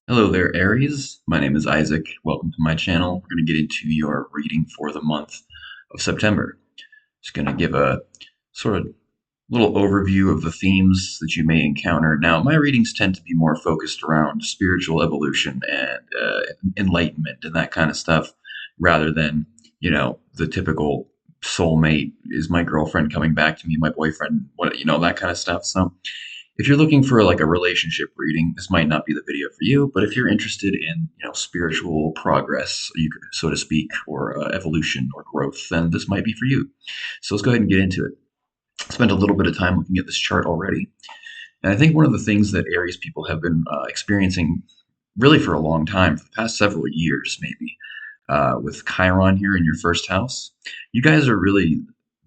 Hello there, Aries. My name is Isaac. Welcome to my channel. We're going to get into your reading for the month of September. Just going to give a sort of little overview of the themes that you may encounter. Now, my readings tend to be more focused around spiritual evolution and enlightenment and that kind of stuff, rather than, the typical soulmate, is my girlfriend coming back to me, my boyfriend, that kind of stuff. So, if you're looking for like a relationship reading, this might not be the video for you. But if you're interested in, spiritual progress, so to speak, or evolution or growth, then this might be for you. So let's go ahead and get into it. I spent a little bit of time looking at this chart already, and I think one of the things that Aries people have been experiencing really for a long time, for the past several years, maybe, with Chiron here in your first house, you guys are really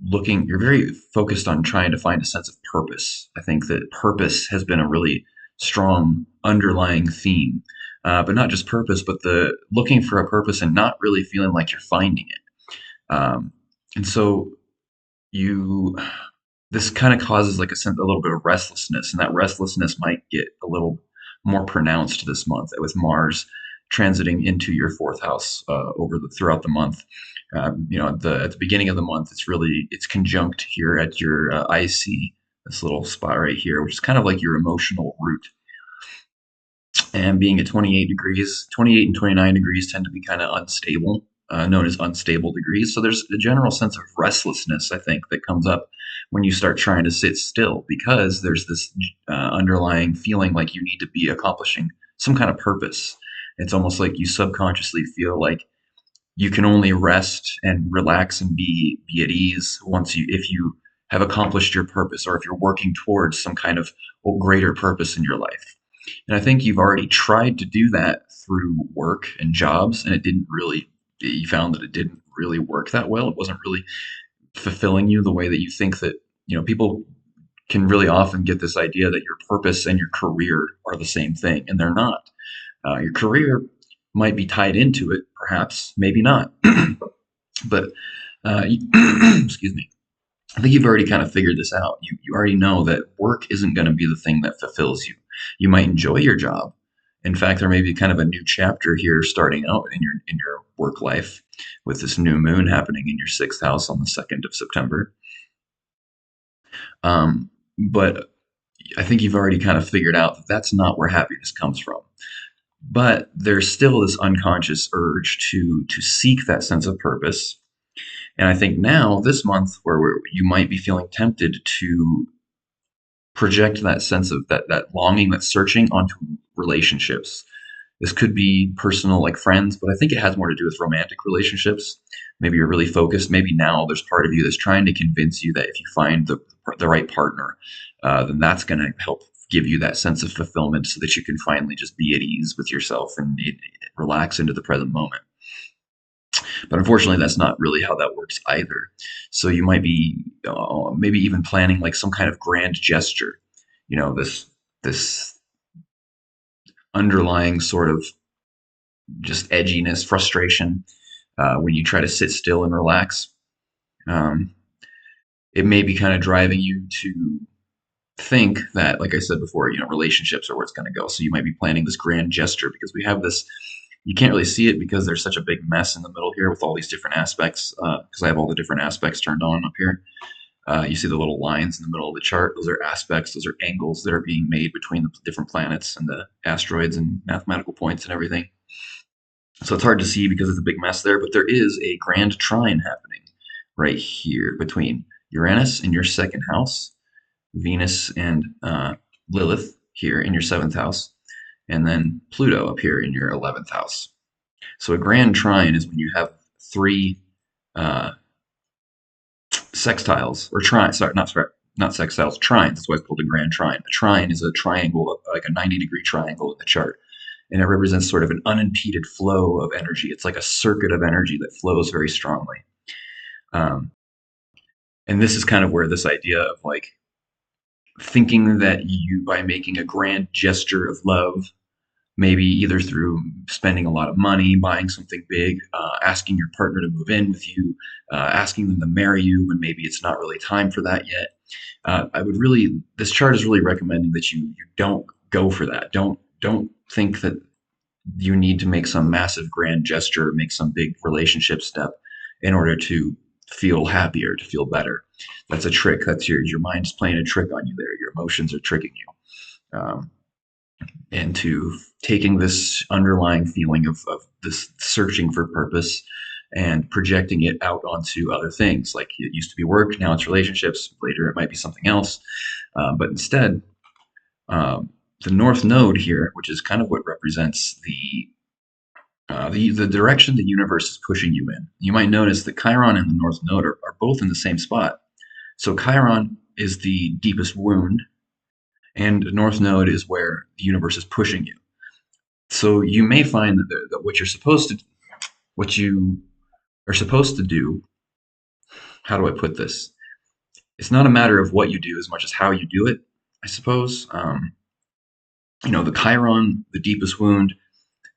you're very focused on trying to find a sense of purpose. I think that purpose has been a really strong underlying theme, but not just purpose, but the looking for a purpose and not really feeling like you're finding it. And so you, this kind of causes like a little bit of restlessness, and that restlessness might get a little more pronounced this month with Mars transiting into your fourth house throughout the month. At the beginning of the month, it's conjunct here at your IC, this little spot right here, which is kind of like your emotional root. And being at 28 degrees, 28 and 29 degrees tend to be kind of unstable, known as unstable degrees. So there's a general sense of restlessness, I think, that comes up when you start trying to sit still, because there's this underlying feeling like you need to be accomplishing some kind of purpose. It's almost like you subconsciously feel like you can only rest and relax and be at ease if you have accomplished your purpose, or if you're working towards some kind of greater purpose in your life. And I think you've already tried to do that through work and jobs, and you found that it didn't really work that well. It wasn't really fulfilling you the way that you think that, people can really often get this idea that your purpose and your career are the same thing, and they're not. Your career might be tied into it, perhaps, maybe not. But, excuse me. I think you've already kind of figured this out. You already know that work isn't going to be the thing that fulfills you. You might enjoy your job. In fact, there may be kind of a new chapter here starting out in your work life, with this new moon happening in your sixth house on the 2nd of September. But I think you've already kind of figured out that that's not where happiness comes from. But there's still this unconscious urge to seek that sense of purpose. And I think now, this month, you might be feeling tempted to project that sense of that longing, that searching, onto relationships. This could be personal, like friends, but I think it has more to do with romantic relationships. Maybe you're really focused. Maybe now there's part of you that's trying to convince you that if you find the right partner, then that's going to help give you that sense of fulfillment, so that you can finally just be at ease with yourself and relax into the present moment. But unfortunately, that's not really how that works either. So you might be maybe even planning like some kind of grand gesture. This underlying sort of just edginess, frustration, when you try to sit still and relax. Um, it may be kind of driving you to think that, like I said before, relationships are where it's going to go. So you might be planning this grand gesture, because we have this. You can't really see it because there's such a big mess in the middle here with all these different aspects. Because I have all the different aspects turned on up here. You see the little lines in the middle of the chart. Those are aspects. Those are angles that are being made between the different planets and the asteroids and mathematical points and everything. So it's hard to see because it's a big mess there. But there is a grand trine happening right here between Uranus in your second house, Venus and Lilith here in your seventh house, and then Pluto up here in your 11th house. So a grand trine is when you have three uh, sextiles, or trines, sorry, not sextiles, trines. That's why it's called a grand trine. A trine is a triangle, like a 90-degree triangle in the chart. And it represents sort of an unimpeded flow of energy. It's like a circuit of energy that flows very strongly. Um, and this is kind of where this idea of like thinking that you, by making a grand gesture of love, maybe either through spending a lot of money, buying something big, asking your partner to move in with you, asking them to marry you when maybe it's not really time for that yet. This chart is really recommending that you don't go for that. Don't think that you need to make some massive grand gesture, make some big relationship step in order to feel happier, to feel better. That's a trick. That's your mind's playing a trick on you there. Your emotions are tricking you into taking this underlying feeling of this searching for purpose and projecting it out onto other things. Like it used to be work, now it's relationships. Later, it might be something else. But instead, um, the North Node here, which is kind of what represents the direction the universe is pushing you in. You might notice that Chiron and the North Node are both in the same spot. So Chiron is the deepest wound, and North Node is where the universe is pushing you. So you may find that what you are supposed to do. How do I put this? It's not a matter of what you do as much as how you do it. I suppose. The Chiron, the deepest wound,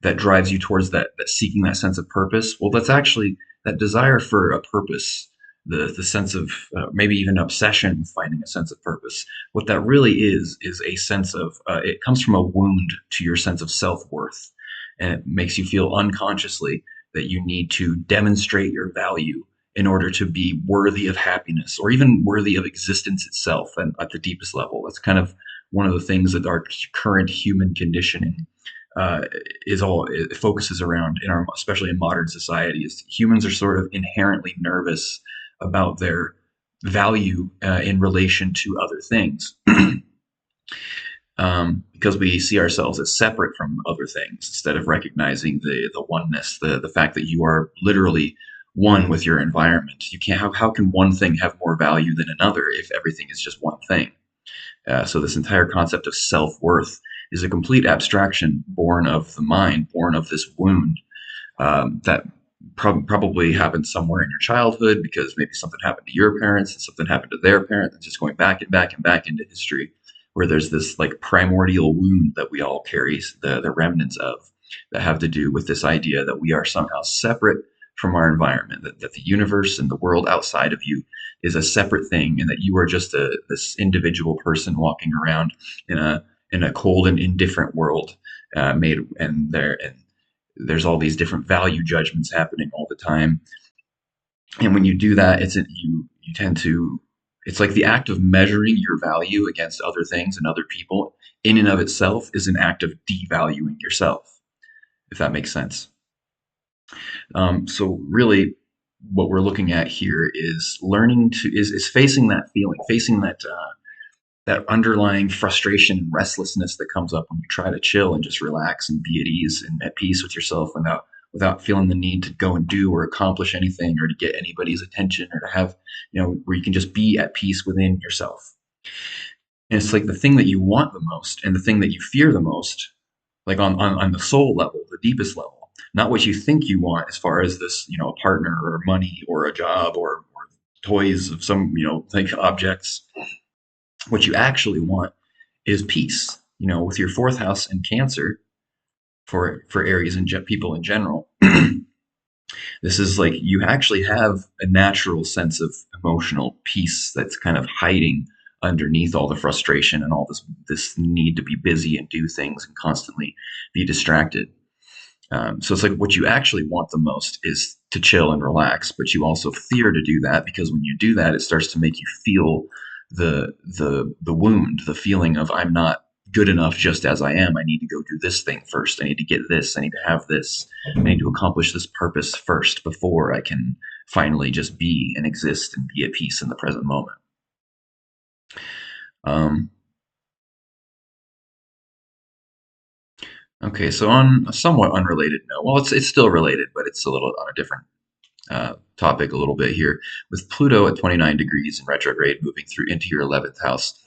that drives you towards that seeking that sense of purpose. Well, that's actually that desire for a purpose, the sense of maybe even obsession with finding a sense of purpose. What that really is a sense of it comes from a wound to your sense of self-worth, and it makes you feel unconsciously that you need to demonstrate your value in order to be worthy of happiness or even worthy of existence itself. And at the deepest level, that's kind of one of the things that our current human conditioning uh, is all it focuses around in our, especially in modern society, is humans are sort of inherently nervous about their value in relation to other things. Because we see ourselves as separate from other things instead of recognizing the oneness, the fact that you are literally one with your environment. You can't how can one thing have more value than another if everything is just one thing? So this entire concept of self-worth is a complete abstraction born of the mind, born of this wound that probably happened somewhere in your childhood because maybe something happened to your parents and something happened to their parents, and just going back and back and back into history, where there's this like primordial wound that we all carry, the remnants of, that have to do with this idea that we are somehow separate from our environment, that the universe and the world outside of you is a separate thing, and that you are just this individual person walking around in a cold and indifferent world made and there's all these different value judgments happening all the time. And when you do that, you tend to it's like the act of measuring your value against other things and other people in and of itself is an act of devaluing yourself, if that makes sense. So really, what we're looking at here is learning to is facing that feeling, facing that underlying frustration and restlessness that comes up when you try to chill and just relax and be at ease and at peace with yourself without feeling the need to go and do or accomplish anything or to get anybody's attention or to have, where you can just be at peace within yourself. And it's like the thing that you want the most and the thing that you fear the most, like on the soul level, the deepest level, not what you think you want as far as this, a partner or money or a job or toys of some, like objects. What you actually want is peace. With your fourth house in Cancer for Aries and people in general, this is like you actually have a natural sense of emotional peace that's kind of hiding underneath all the frustration and all this need to be busy and do things and constantly be distracted. So it's like what you actually want the most is to chill and relax, but you also fear to do that because when you do that, it starts to make you feel the wound, the feeling of I'm not good enough just as I am. I need to go do this thing first. I need to get this. I need to have this. I need to accomplish this purpose first before I can finally just be and exist and be at peace in the present moment. Um, okay, so on a somewhat unrelated note, well, it's still related, but it's a little on a different topic a little bit here. With Pluto at 29 degrees in retrograde, moving through into your 11th house,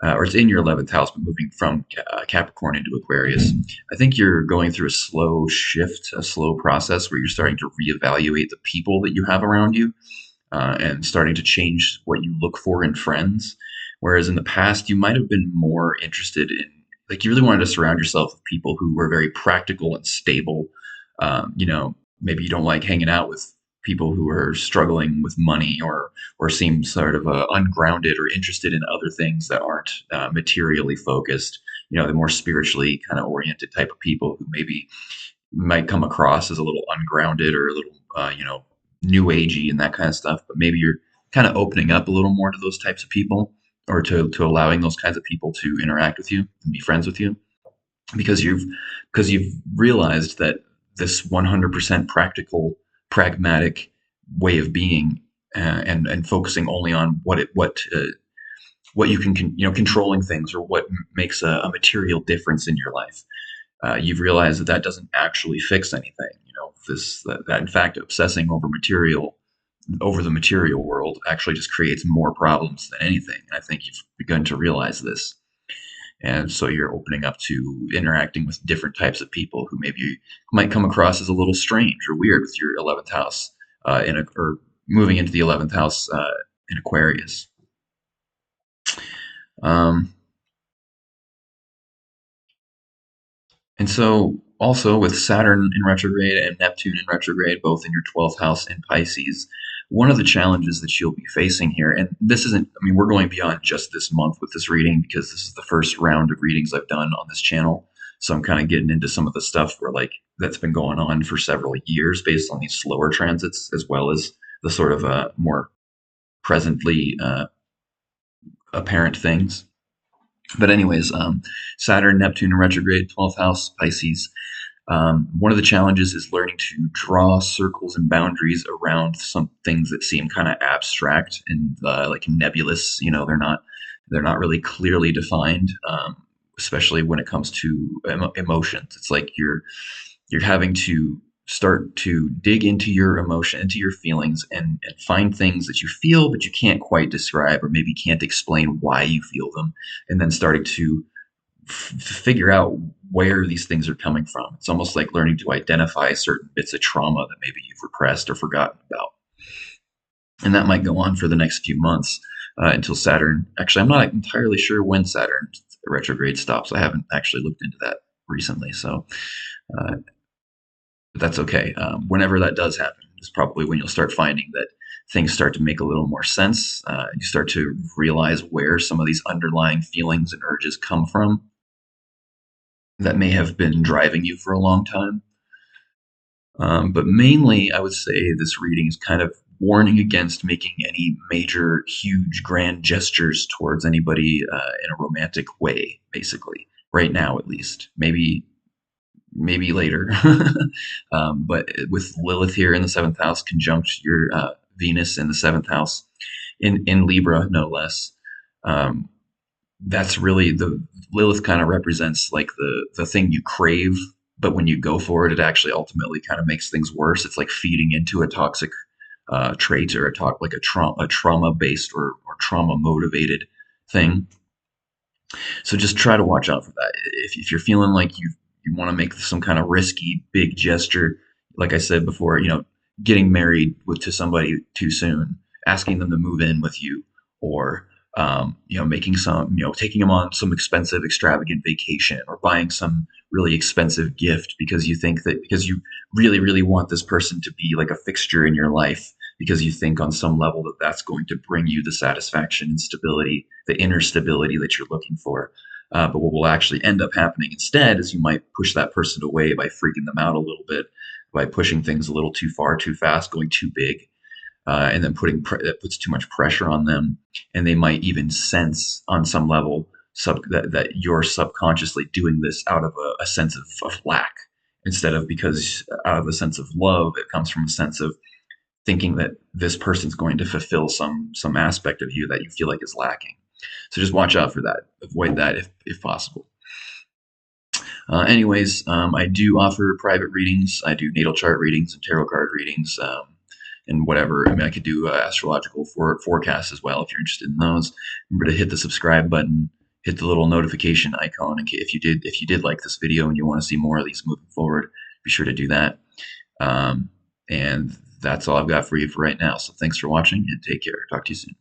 or it's in your 11th house, but moving from Capricorn into Aquarius. I think you're going through a slow shift, a slow process where you're starting to reevaluate the people that you have around you and starting to change what you look for in friends. Whereas in the past, you might have been more interested in, like, you really wanted to surround yourself with people who were very practical and stable. Maybe you don't like hanging out with people who are struggling with money or seem sort of ungrounded or interested in other things that aren't materially focused. the more spiritually kind of oriented type of people who maybe might come across as a little ungrounded or a little, new agey and that kind of stuff. But maybe you're kind of opening up a little more to those types of people, or to allowing those kinds of people to interact with you and be friends with you, because you've realized that this 100% practical, pragmatic way of being, and focusing only on what you can, controlling things, or what makes a material difference in your life. You've realized that that doesn't actually fix anything. That in fact obsessing over the material world actually just creates more problems than anything. And I think you've begun to realize this. And so you're opening up to interacting with different types of people who maybe you might come across as a little strange or weird with your 11th house, or moving into the 11th house in Aquarius. Um, And so, also with Saturn in retrograde and Neptune in retrograde, both in your 12th house in Pisces, one of the challenges that you'll be facing here, and this isn't, I mean, we're going beyond just this month with this reading because this is the first round of readings I've done on this channel. So I'm kind of getting into some of the stuff where, like, that's been going on for several years based on these slower transits, as well as the sort of more presently apparent things. But anyways, Saturn, Neptune in retrograde, 12th house, Pisces. One of the challenges is learning to draw circles and boundaries around some things that seem kind of abstract and like nebulous. They're not really clearly defined, especially when it comes to emotions. It's like you're having to start to dig into your emotion, into your feelings, and find things that you feel but you can't quite describe, or maybe can't explain why you feel them, and then starting to figure out where these things are coming from. It's almost like learning to identify certain bits of trauma that maybe you've repressed or forgotten about. And that might go on for the next few months, until Saturn. Actually, I'm not entirely sure when Saturn retrograde stops. I haven't actually looked into that recently. So, uh, but that's okay. Whenever that does happen is probably when you'll start finding that things start to make a little more sense. You start to realize where some of these underlying feelings and urges come from that may have been driving you for a long time. But mainly, I would say this reading is kind of warning against making any major, huge, grand gestures towards anybody in a romantic way, basically. Right now, at least. Maybe later. But with Lilith here in the seventh house, conjunct your Venus in the seventh house, in Libra, no less. Um, that's really the Lilith kind of represents like the thing you crave, but when you go for it, it actually ultimately kind of makes things worse. It's like feeding into a toxic trait, or like a trauma based, or trauma motivated thing. So just try to watch out for that. If you're feeling like you want to make some kind of risky big gesture, like I said before, getting married to somebody too soon, asking them to move in with you, or making taking them on some expensive, extravagant vacation, or buying some really expensive gift because you really, really want this person to be like a fixture in your life, because you think on some level that that's going to bring you the satisfaction and stability, the inner stability that you're looking for. But what will actually end up happening instead is you might push that person away by freaking them out a little bit, by pushing things a little too far, too fast, going too big, and then that puts too much pressure on them, and they might even sense on some level that you're subconsciously doing this out of a sense of lack, instead of because out of a sense of love. It comes from a sense of thinking that this person's going to fulfill some aspect of you that you feel like is lacking. So just watch out for that. Avoid that if possible. Anyways, I do offer private readings. I do natal chart readings and tarot card readings, and whatever. I mean, I could do astrological forecasts as well if you're interested in those. Remember to hit the subscribe button, hit the little notification icon. If you did like this video and you want to see more of these moving forward, be sure to do that. And that's all I've got for you for right now. So thanks for watching, and take care. Talk to you soon.